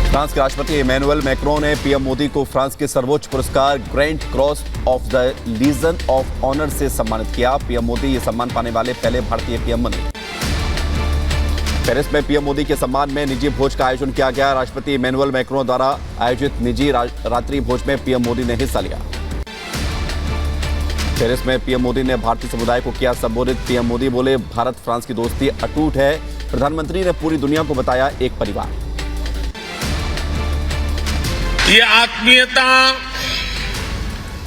France के राष्ट्रपति Emmanuel Macron ने पीएम मोदी को फ्रांस के सर्वोच्च पुरस्कार Grand Cross of the Legion of Honour से सम्मानित किया। पीएम मोदी ये सम्मान पाने वाले पहले भारतीय पीएम बने। पेरिस में पीएम मोदी के सम्मान में निजी भोज का आयोजन किया गया। राष्ट्रपति इमैनुअल मैक्रों द्वारा आयोजित निजी रात्रि भोज में पीएम मोदी ने हिस्सा लिया। पेरिस में पीएम मोदी ने भारतीय समुदाय को किया संबोधित। पीएम मोदी बोले, भारत फ्रांस की दोस्ती अटूट है। प्रधानमंत्री ने पूरी दुनिया को बताया एक परिवार। ये आत्मीयता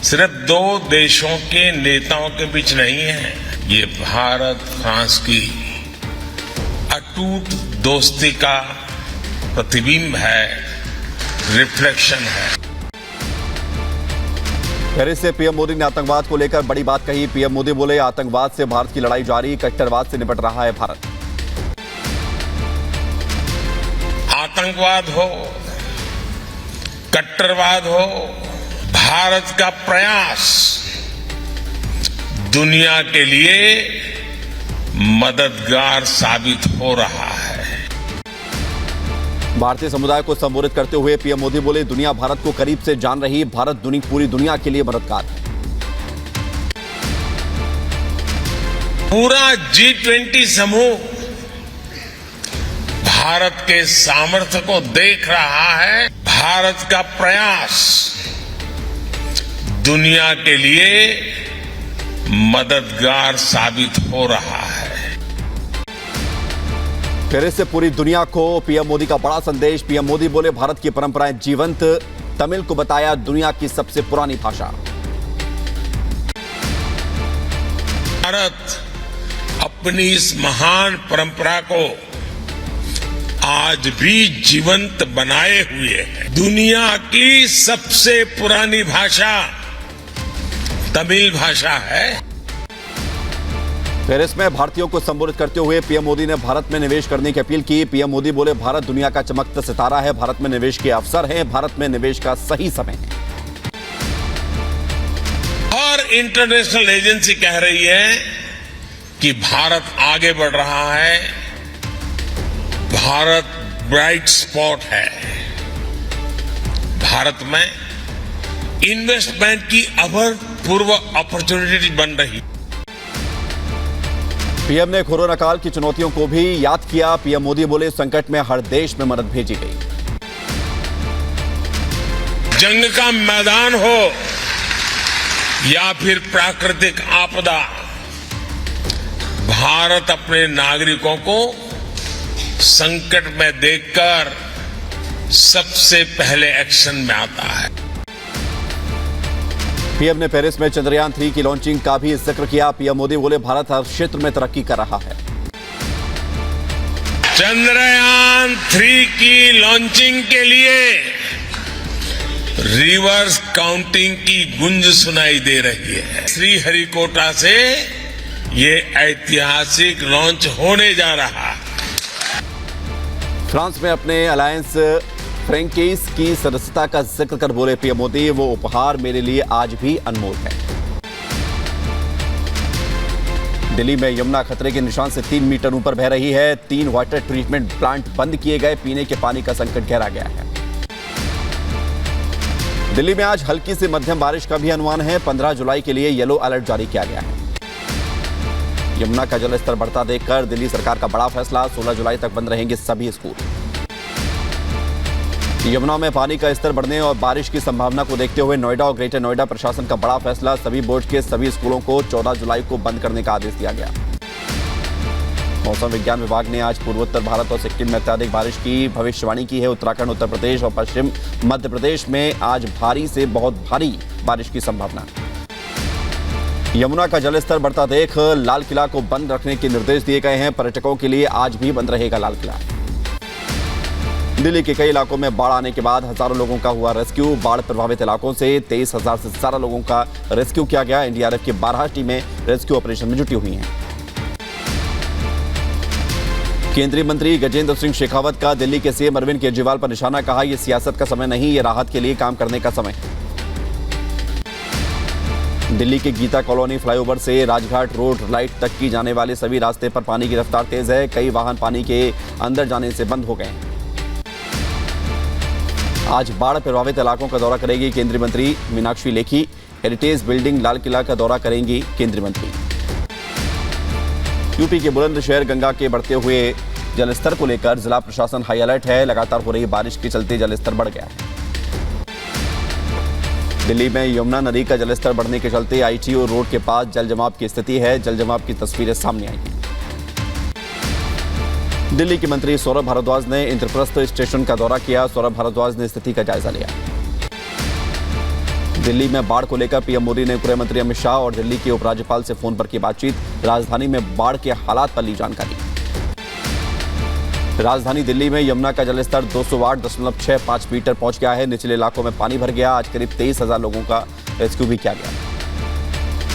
सिर्फ दो देशों के नेताओं के बीच नहीं है, ये भारत फ्रांस की अटूट दोस्ती का प्रतिबिंब है, रिफ्लेक्शन है। पेरिस से पीएम मोदी ने आतंकवाद को लेकर बड़ी बात कही। पीएम मोदी बोले, आतंकवाद से भारत की लड़ाई जारी, कट्टरवाद से निपट रहा है भारत। आतंकवाद हो, कट्टरवाद हो, भारत का प्रयास दुनिया के लिए मददगार साबित हो रहा है। भारतीय समुदाय को संबोधित करते हुए पीएम मोदी बोले, दुनिया भारत को करीब से जान रही, भारत पूरी दुनिया के लिए मददगार है। पूरा G20 समूह भारत के सामर्थ्य को देख रहा है। भारत का प्रयास दुनिया के लिए मददगार साबित हो रहा है। पेरिस से पूरी दुनिया को पीएम मोदी का बड़ा संदेश। पीएम मोदी बोले, भारत की परंपराएं जीवंत, तमिल को बताया दुनिया की सबसे पुरानी भाषा। भारत अपनी इस महान परंपरा को आज भी जीवंत बनाए हुए है। दुनिया की सबसे पुरानी भाषा तमिल भाषा है। पेरिस में भारतीयों को संबोधित करते हुए पीएम मोदी ने भारत में निवेश करने की अपील की। पीएम मोदी बोले, भारत दुनिया का चमकता सितारा है, भारत में निवेश के अवसर हैं, भारत में निवेश का सही समय है। और इंटरनेशनल एजेंसी कह रही है कि भारत आगे बढ़ रहा है, भारत ब्राइट स्पॉट है। भारत में इन्वेस्टमेंट की अभूतपूर्व अपॉर्चुनिटी बन रही। पीएम ने कोरोना काल की चुनौतियों को भी याद किया। पीएम मोदी बोले, संकट में हर देश में मदद भेजी गई। जंग का मैदान हो या फिर प्राकृतिक आपदा, भारत अपने नागरिकों को संकट में देखकर सबसे पहले एक्शन में आता है। पीएम ने पेरिस में चंद्रयान 3 की लॉन्चिंग का भी जिक्र किया। पीएम मोदी बोले, भारत हर क्षेत्र में तरक्की कर रहा है। चंद्रयान 3 की लॉन्चिंग के लिए रिवर्स काउंटिंग की गूंज सुनाई दे रही है। श्रीहरिकोटा से ये ऐतिहासिक लॉन्च होने जा रहा है। फ्रांस में अपने अलायंस फ्रैंकेस की सदस्यता का जिक्र कर बोले पीएम मोदी, वो उपहार मेरे लिए आज भी अनमोल है। दिल्ली में यमुना खतरे के निशान से 3 मीटर ऊपर बह रही है। 3 वाटर ट्रीटमेंट प्लांट बंद किए गए। पीने के पानी का संकट गहरा गया है। दिल्ली में आज हल्की से मध्यम बारिश का भी अनुमान है। 15 जुलाई के लिए येलो अलर्ट जारी किया गया है। यमुना का जलस्तर बढ़ता देखकर दिल्ली सरकार का बड़ा फैसला, 16 जुलाई तक बंद रहेंगे सभी स्कूल। यमुना में पानी का स्तर बढ़ने और बारिश की संभावना को देखते हुए नोएडा और ग्रेटर नोएडा प्रशासन का बड़ा फैसला, सभी बोर्ड के सभी स्कूलों को 14 जुलाई को बंद करने का आदेश दिया गया। मौसम विज्ञान विभाग ने आज पूर्वोत्तर भारत और सिक्किम में अत्यधिक बारिश की भविष्यवाणी की है। उत्तराखंड, उत्तर प्रदेश और पश्चिम मध्य प्रदेश में आज भारी से बहुत भारी बारिश की संभावना। यमुना का जलस्तर बढ़ता देख लाल किला को बंद रखने के निर्देश दिए गए हैं। पर्यटकों के लिए आज भी बंद रहेगा लाल किला। दिल्ली के कई इलाकों में बाढ़ आने के बाद हजारों लोगों का हुआ रेस्क्यू। बाढ़ प्रभावित इलाकों से 23,000 से ज्यादा लोगों का रेस्क्यू किया गया। एनडीआरएफ की 12 टीमें रेस्क्यू ऑपरेशन में जुटी हुई हैं। केंद्रीय मंत्री गजेंद्र सिंह शेखावत का दिल्ली के सीएम अरविंद केजरीवाल पर निशाना, कहा यह सियासत का समय नहीं, ये राहत के लिए काम करने का समय। दिल्ली के गीता कॉलोनी फ्लाईओवर से राजघाट रोड लाइट तक की जाने वाले सभी रास्ते पर पानी की रफ्तार तेज है। कई वाहन पानी के अंदर जाने से बंद हो गए हैं। आज बाढ़ प्रभावित इलाकों का दौरा करेगी केंद्रीय मंत्री मीनाक्षी लेखी। हेरिटेज बिल्डिंग लाल किला का दौरा करेंगी केंद्रीय मंत्री। यूपी के बुलंदशहर गंगा के बढ़ते हुए जलस्तर को लेकर जिला प्रशासन हाई अलर्ट है। लगातार हो रही बारिश के चलते जलस्तर बढ़ गया है। दिल्ली में यमुना नदी का जलस्तर बढ़ने के चलते आईटीओ रोड के पास जल जमाव की स्थिति है। जल जमाव की तस्वीरें सामने आई हैं। दिल्ली के मंत्री सौरभ भारद्वाज ने इंद्रप्रस्थ स्टेशन का दौरा किया। सौरभ भारद्वाज ने स्थिति का जायजा लिया। दिल्ली में बाढ़ को लेकर पीएम मोदी ने गृह मंत्री अमित शाह और दिल्ली के उपराज्यपाल से फोन पर की बातचीत। राजधानी में बाढ़ के हालात पर ली जानकारी। राजधानी दिल्ली में यमुना का जलस्तर 208.65 मीटर पहुंच गया है। निचले इलाकों में पानी भर गया। आज करीब 23,000 लोगों का रेस्क्यू भी किया गया।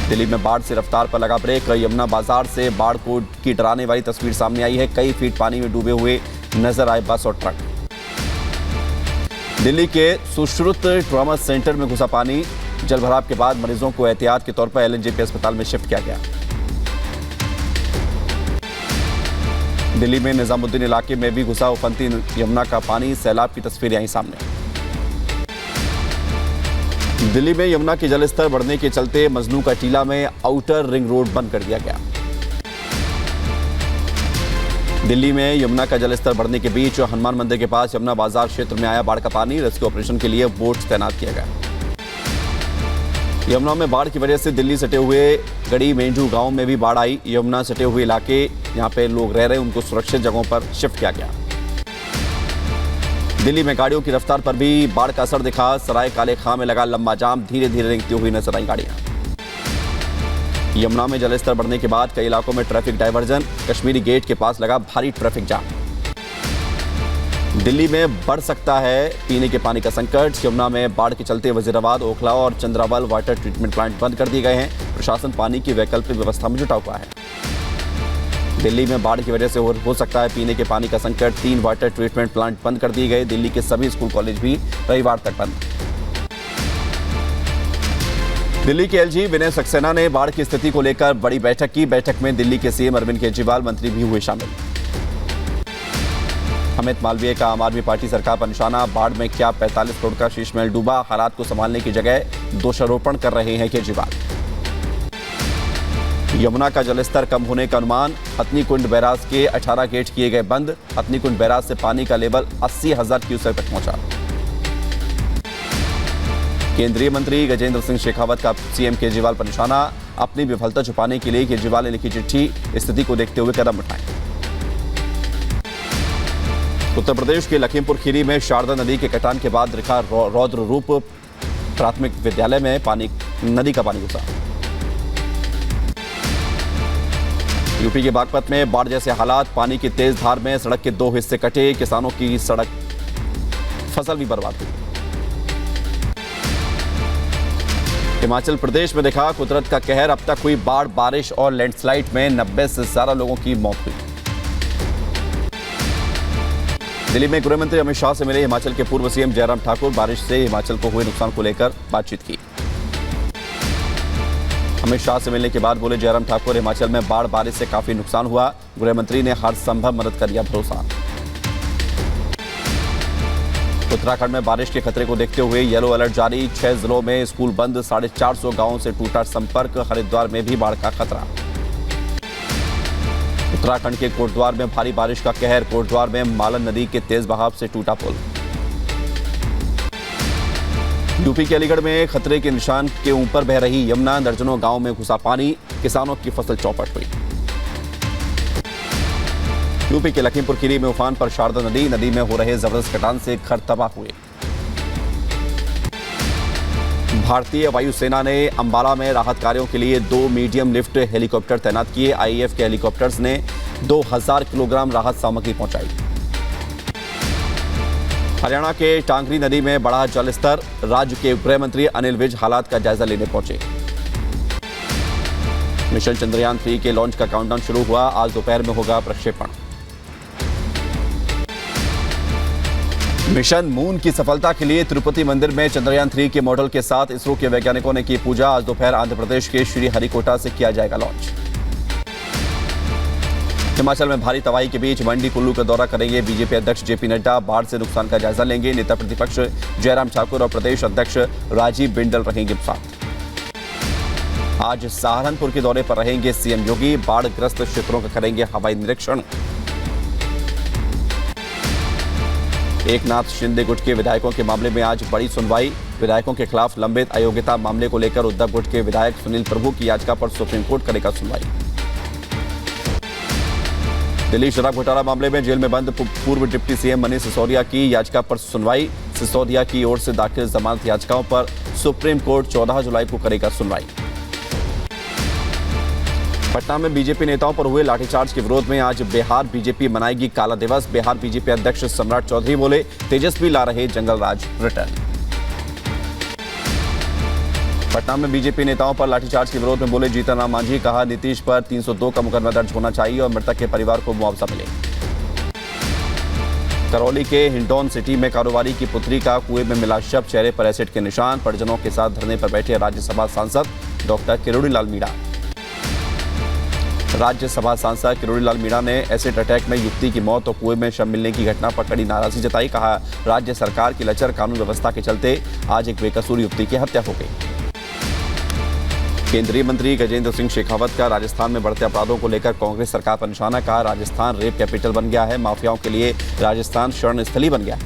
दिल्ली में बाढ़ से रफ्तार पर लगा ब्रेक। यमुना बाजार से बाढ़ को की डराने वाली तस्वीर सामने आई है। कई फीट पानी में डूबे हुए नजर आए बस और ट्रक। दिल्ली के सुश्रुत ट्रॉमा सेंटर में घुसा पानी। जलभराव के बाद मरीजों को एहतियात के तौर पर एलएनजेपी अस्पताल में शिफ्ट किया गया। दिल्ली में निजामुद्दीन इलाके में भी घुसा उफनती यमुना का पानी। सैलाब की तस्वीरें आई सामने। दिल्ली में यमुना के जलस्तर बढ़ने के चलते मजनू का टीला में आउटर रिंग रोड बंद कर दिया गया। दिल्ली में यमुना का जलस्तर बढ़ने के बीच हनुमान मंदिर के पास यमुना बाजार क्षेत्र में आया बाढ़ का पानी। रेस्क्यू ऑपरेशन के लिए बोट तैनात किया गया। यमुना में बाढ़ की वजह से दिल्ली सटे हुए गड़ी मेंढू गांव में भी बाढ़ आई। यमुना सटे हुए इलाके यहां पे लोग रह रहे, उनको सुरक्षित जगहों पर शिफ्ट किया गया। दिल्ली में गाड़ियों की रफ्तार पर भी बाढ़ का असर दिखा। सराय काले खां में लगा लंबा जाम। धीरे धीरे रेंगती हुई नजर आई गाड़ियां। यमुना में जलस्तर बढ़ने के बाद कई इलाकों में ट्रैफिक डायवर्जन। कश्मीरी गेट के पास लगा भारी ट्रैफिक जाम। दिल्ली में बढ़ सकता है पीने के पानी का संकट। यमुना में बाढ़ के चलते वजीराबाद, ओखला और चंद्रावल वाटर ट्रीटमेंट प्लांट बंद कर दिए गए हैं। प्रशासन पानी की वैकल्पिक व्यवस्था में जुटा हुआ है। दिल्ली में बाढ़ की वजह से हो सकता है पीने के पानी का संकट। 3 वाटर ट्रीटमेंट प्लांट बंद कर दिए गए। दिल्ली के सभी स्कूल कॉलेज भी रविवार तक बंद। दिल्ली के एलजी विनय सक्सेना ने बाढ़ की स्थिति को लेकर बड़ी बैठक की। बैठक में दिल्ली के सीएम अरविंद केजरीवाल, मंत्री भी हुए शामिल। अमित मालवीय का आम आदमी पार्टी सरकार पर निशाना। बाढ़ में क्या 45 करोड़ का शीश महल डूबा? हालात को संभालने की जगह दोषारोपण कर रहे हैं केजरीवाल। यमुना का जलस्तर कम होने का अनुमान। हथनीकुंड बैराज के 18 गेट किए गए बंद। हथनीकुंड बैराज से पानी का लेवल 80,000 क्यूसेक तक पहुंचा। केंद्रीय मंत्री गजेंद्र सिंह शेखावत का सीएम केजरीवाल पर निशाना। अपनी विफलता छुपाने के लिए केजरीवाल ने लिखी चिट्ठी। स्थिति को देखते हुए कदम उठाएं। उत्तर प्रदेश के लखीमपुर खीरी में शारदा नदी के कटान के बाद दिखा रौद्र रूप। प्राथमिक विद्यालय में नदी का पानी घुसा। यूपी के बागपत में बाढ़ जैसे हालात। पानी की तेज धार में सड़क के 2 हिस्से कटे। किसानों की सड़क फसल भी बर्बाद हुई। हिमाचल प्रदेश में देखा कुदरत का कहर। अब तक हुई बाढ़, बारिश और लैंडस्लाइड में 90 से ज्यादा लोगों की मौत हुई। दिल्ली में गृह मंत्री अमित शाह से मिले हिमाचल के पूर्व सीएम जयराम ठाकुर। बारिश से हिमाचल को हुए नुकसान को लेकर बातचीत की। अमित शाह से मिलने के बाद बोले जयराम ठाकुर, हिमाचल में बाढ़ बारिश से काफी नुकसान हुआ। गृह मंत्री ने हर संभव मदद कर दिया भरोसा। उत्तराखंड में बारिश के खतरे को देखते हुए येलो अलर्ट जारी। 6 जिलों में स्कूल बंद। 450 गांवों से टूटा संपर्क। हरिद्वार में भी बाढ़ का खतरा। उत्तराखंड के कोटद्वार में भारी बारिश का कहर। कोटद्वार में मालन नदी के तेज बहाव से टूटा पुल। यूपी के अलीगढ़ में खतरे के निशान के ऊपर बह रही यमुना। दर्जनों गांवों में घुसा पानी। किसानों की फसल चौपट हुई। यूपी के लखीमपुर खीरी में उफान पर शारदा नदी। नदी में हो रहे जबरदस्त कटान से घर तबाह हुए। भारतीय वायुसेना ने अंबाला में राहत कार्यों के लिए 2 मीडियम लिफ्ट हेलीकॉप्टर तैनात किए। आईएएफ के हेलीकॉप्टर्स ने 2000 किलोग्राम राहत सामग्री पहुंचाई। हरियाणा के टांगरी नदी में बढ़ा जलस्तर। राज्य के गृह मंत्री अनिल विज हालात का जायजा लेने पहुंचे। मिशन चंद्रयान 3 के लॉन्च का काउंटडाउन शुरू हुआ। आज दोपहर में होगा प्रक्षेपण। मिशन मून की सफलता के लिए तिरुपति मंदिर में चंद्रयान 3 के मॉडल के साथ इसरो के वैज्ञानिकों ने की पूजा। आज दोपहर आंध्र प्रदेश के श्री हरिकोटा से किया जाएगा लॉन्च। हिमाचल में भारी तबाही के बीच मंडी कुल्लू का दौरा करेंगे बीजेपी अध्यक्ष जेपी नड्डा। बाढ़ से नुकसान का जायजा लेंगे। नेता प्रतिपक्ष जयराम ठाकुर और प्रदेश अध्यक्ष राजीव बिंदल रहेंगे साथ। आज सहारनपुर के दौरे पर रहेंगे सीएम योगी। बाढ़ग्रस्त क्षेत्रों का करेंगे हवाई निरीक्षण। एकनाथ शिंदे गुट के विधायकों के मामले में आज बड़ी सुनवाई। विधायकों के खिलाफ लंबित अयोग्यता मामले को लेकर उद्धव गुट के विधायक सुनील प्रभु की याचिका पर सुप्रीम कोर्ट करेगा सुनवाई। दिल्ली शराब घोटाला मामले में जेल में बंद पूर्व डिप्टी सीएम मनीष सिसोदिया की याचिका पर सुनवाई। सिसोदिया की ओर से दाखिल जमानत याचिकाओं पर सुप्रीम कोर्ट 14 जुलाई को करेगा सुनवाई। पटना में बीजेपी नेताओं पर हुए लाठीचार्ज के विरोध में आज बिहार बीजेपी मनाएगी काला दिवस। बिहार बीजेपी अध्यक्ष सम्राट चौधरी बोले, तेजस्वी ला रहे जंगल राज रिटर्न। पटना में बीजेपी नेताओं पर लाठीचार्ज के विरोध में बोले जीतन राम मांझी। कहा, नीतीश पर 302 का मुकदमा दर्ज होना चाहिए और मृतक के परिवार को मुआवजा मिले। करौली के हिंडौन सिटी में कारोबारी की पुत्री का कुएं में मिला शव, चेहरे पर एसिड के निशान। परिजनों के साथ धरने पर बैठे राज्यसभा सांसद डॉक्टर किरोड़ीलाल मीणा। राज्यसभा सांसद किरोड़ीलाल मीणा ने एसिड अटैक में युवती की मौत और कुएं में शव मिलने की घटना पर कड़ी नाराजगी जताई। कहा, राज्य सरकार की लचर कानून व्यवस्था के चलते आज एक बेकसूर युवती की हत्या हो गई। केंद्रीय मंत्री गजेंद्र सिंह शेखावत का राजस्थान में बढ़ते अपराधों को लेकर कांग्रेस सरकार पर निशाना। कहा, राजस्थान रेप कैपिटल बन गया है। माफियाओं के लिए राजस्थान शरण स्थली बन गया।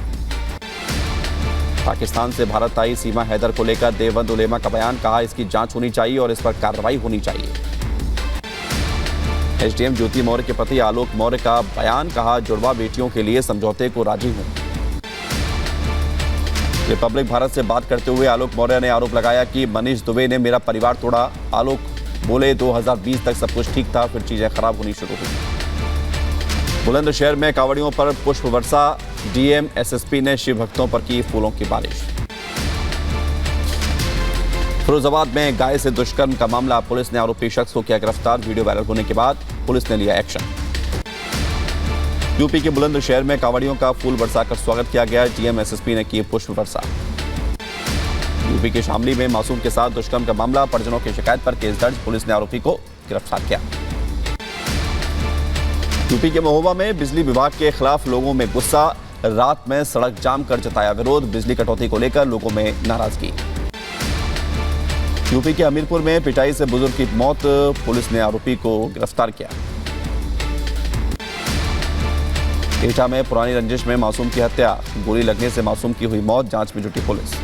पाकिस्तान से भारत आई सीमा हैदर को लेकर देवबंद उलेमा का बयान। कहा, इसकी जांच होनी चाहिए और इस पर कार्रवाई होनी चाहिए। एसडीएम ज्योति मौर्य के पति आलोक मौर्य का बयान। कहा, जुड़वा बेटियों के लिए समझौते को राजी हूं। रिपब्लिक भारत से बात करते हुए आलोक मौर्य ने आरोप लगाया कि मनीष दुबे ने मेरा परिवार तोड़ा। आलोक बोले, 2020 तक सब कुछ ठीक था, फिर चीजें खराब होनी शुरू हुई। बुलंदशहर में कांवड़ियों पर पुष्प वर्षा। डीएम एसएसपी ने शिव भक्तों पर की फूलों की बारिश। फिरोजाबाद में गाय से दुष्कर्म का मामला। पुलिस ने आरोपी शख्स को किया गिरफ्तार। वीडियो वायरल होने के बाद पुलिस ने लिया एक्शन। यूपी के बुलंदशहर में कांवड़ियों का फूल बरसाकर स्वागत किया गया। डीएम एसएसपी ने की पुष्प वर्षा। यूपी के शामली में मासूम के साथ दुष्कर्म का मामला। परिजनों की शिकायत पर केस दर्ज। पुलिस ने आरोपी को गिरफ्तार किया। यूपी के महोबा में बिजली विभाग के खिलाफ लोगों में गुस्सा। रात में सड़क जाम कर जताया विरोध। बिजली कटौती को लेकर लोगों में नाराजगी। यूपी के हमीरपुर में पिटाई से बुजुर्ग की मौत। पुलिस ने आरोपी को गिरफ्तार किया। एटा में पुरानी रंजिश में मासूम की हत्या। गोली लगने से मासूम की हुई मौत। जांच में जुटी पुलिस।